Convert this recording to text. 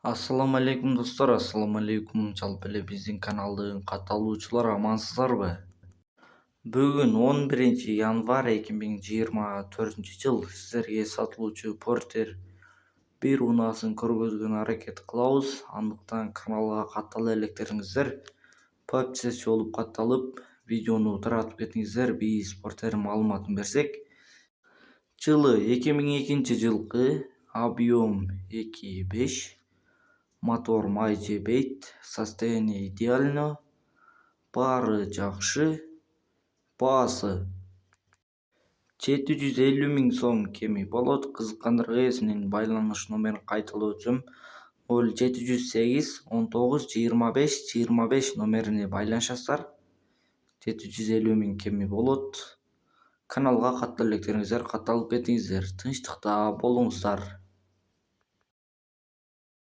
Assalamu alaikum dostlar, assalamu alaikum. Жалпы эле биздин каналдын катталуучулары амансыздарбы? Бүгүн 11 январь 2024-жыл сиздерге сатылуучу Porter 1 унаасын көргөзгөнгө аракет кылабыз. Андыктан каналга каттала электериңиздер. Подписчи болуп катталып, видеону таратып кетиңиздер. Биз Porter маалыматын берсек, жылы 2002-жылкы, объем 2.5, мотор май жебейт, состояние идеально, баары жакшы, баасы 750 000 сом кеми болот. Кызыккандарга эсинин байланыш номерин кайталап өтсөм, 0708 19 25 25 номерине байланышасыздар. 750 000 кеми болот. Каналга каттала электериңиздер, катталып кетиңиздер. Тынчтыкта болуңуздар.